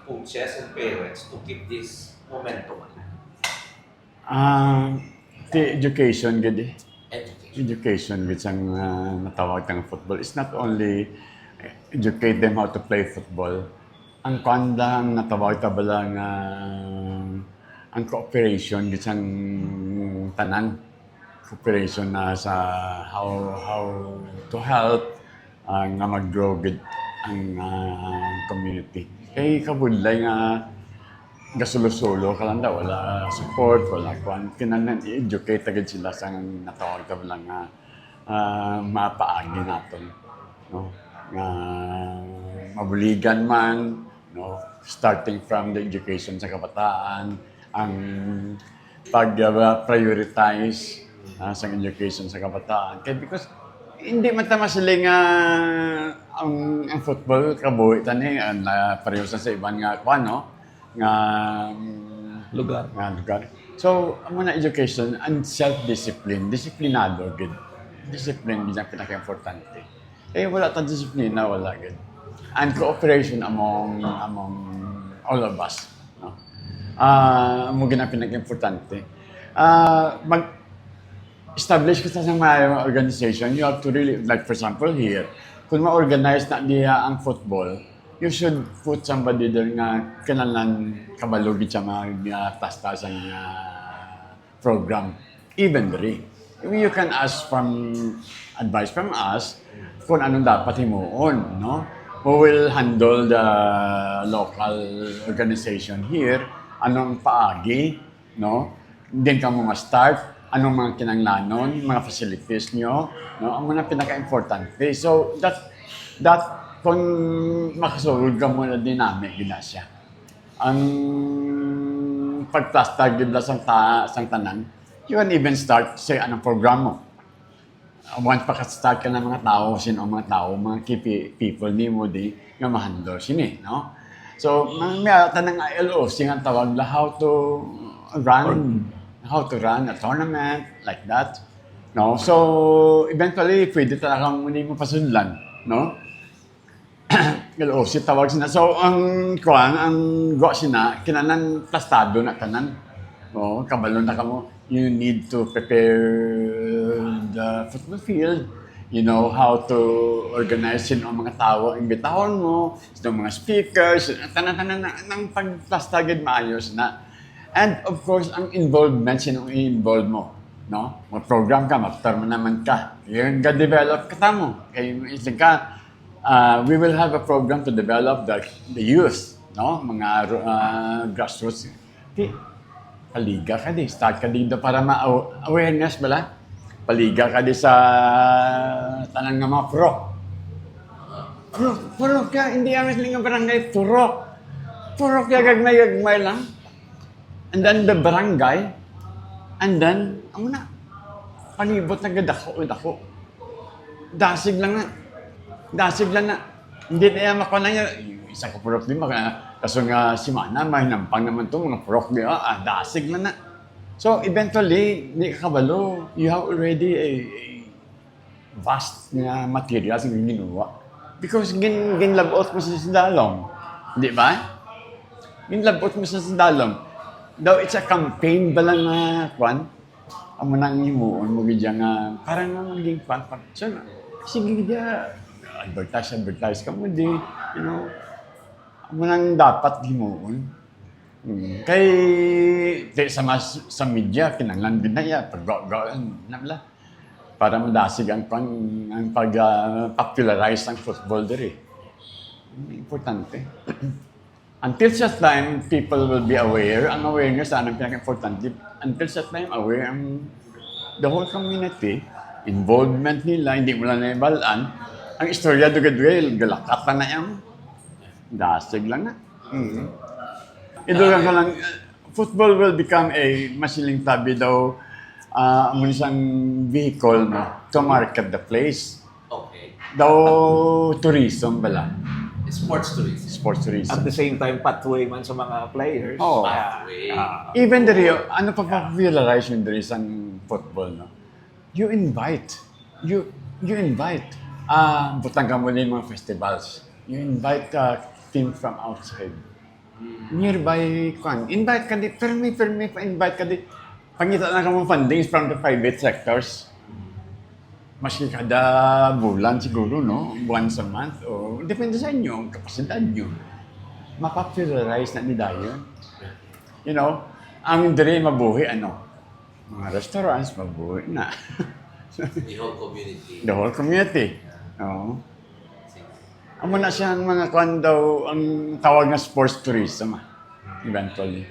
coaches and parents to keep this momentum? The education gid. Education. Education which ang natawag ng football is not only educate them how to play football. Ang kandang natawag tabala nga ang cooperation which ang tanan cooperation na sa how to help nga mag-grow gid ang community. Kay kabudlay nga gasolo-solo ka lang daw, wala support, wala kwan. Kinanan i-educate agad sila sa natawag ka lang mapaagi natin. No? Mabuligan man, no? Starting from the education sa kabataan, ang pag-prioritize sa education sa kabataan. Kaya because hindi man tama sila nga ang football kabuhitan pareho sa ibang nga kwan, no? Nga Lugar. So, ang mga education and self-discipline, disiplinado gid. Discipline gid ang pinaka-importante. Eh wala ta disiplina, wala gid. And cooperation among all of us, no. Mo gid ang pinaka-importante. Establish ka sa mga organization, you have to really, like for example here, kung ma-organize na niya ang football, you should put somebody there nga kanalan kabalugid sa mga tastas ang program. Even diri. You can ask from advice from us kung anong dapat himuon, no? Who will handle the local organization here, anong paagi, no? Din ka mo ma-start, anong mga kinanglanon, mga facilities nyo, no? Ang mga pinaka-importante. So, that kung makasulod ka muna dinamic, gina siya. Ang pag-plastag gila sang tanan, you can even start say anong program mo. Once pa-start ka ng mga tao, sino ang mga tao, mga key people ni mo di nga ma-handle sini, no? So, may tanang LOC nga tawag la how to run a tournament like that. No? So, eventually, pwede talagang muli mo pasunlan, no? LOC tawag sina. So, ang go sina, kinanan plastado na tanan. No? Kabalo na ka mo. You need to prepare the football field. You know how to organize sino ang mga tao ang imbitahon mo, sino mga speakers, tanan-tanan ng pagplastagid maayos na. And of course, ang involvement, sino ang i-involve mo. No? Mag-program ka, mag-term naman ka. Yung develop ka tamo. Kaya isang ka, we will have a program to develop the youth, no? Mga grassroots. Okay. Paliga ka di. Start ka dito para ma-awareness bala. Paliga ka di sa tanang nga mga pro. Pro ka. Hindi amis lang ang barangay. Pro ka gagmay lang. And then the barangay. And then, amo na. Palibot na gadako. Dasig lang na. Hindi na yan makuha na niya. Isa ko purok din kaso nga si Mana, mahinampang naman ito, mga purok din. Dasig lang na. So, eventually, hindi ka kabalo. You have already a vast na materials na ginawa. Because ginlabot mo sa sindalong. Di ba? Ginlabot mo sa sindalong. Daw, it's a campaign ba lang na kwan? Ang manang himuon mo gidya nga, parang nga maging kwan. So, sige gidya, advertise ka mo di, you know, ang manang dapat himuon. Kay, sa media, kinanglan din na iya, pag-gawin, nabla. para madasig ang pag-popularize ng football diri. Importante. Until such time, people will be aware. Ang awareness, ang pinaka-importante. Until such time, aware ang the whole community, involvement nila, hindi mo lang naibalaan. Ang istorya dugay-dugay, galakat na yung dasig lang na. Idugang ka lang, football will become a masiling tabi daw, muna isang vehicle no, to market the place. Okay. Daw tourism bala. Sports tourism. Sports tourism. At the same time, pathway man sa mga players. Oo. Pathway. Even diri, ano pa popularize yung diri sa football, no? You invite. You invite. Butang ka mo din mga festivals. You invite team from outside. Nearby, invite ka di, permi, pa-invite ka di. Pangita na ka mo fundings from the private sectors. Maski kada bulan siguro, no? Once a month. O, depende sa inyo, ang kapasidad nyo. Mapopularize na ni dayon. You know, ang diri mabuhi, ano? Mga restaurants, mabuhi na. The whole community. The whole community. Oo. Amo na siya ang mga kwan daw, ang tawag na sports tourism. Eventually.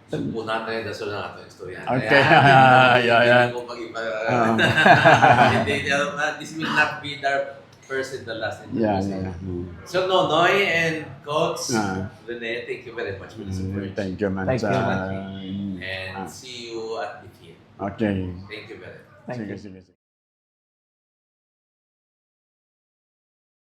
Sumpo natin yung dasol ng ating istorya. Okay. Yeah. This will not be the first and the last interview. Yeah. So, Nonoy and Coach Rene, thank you very much for the support. Thank you, man. Thank you, man. And see you at the field. Okay. Thank you very much. Thank you. Sige.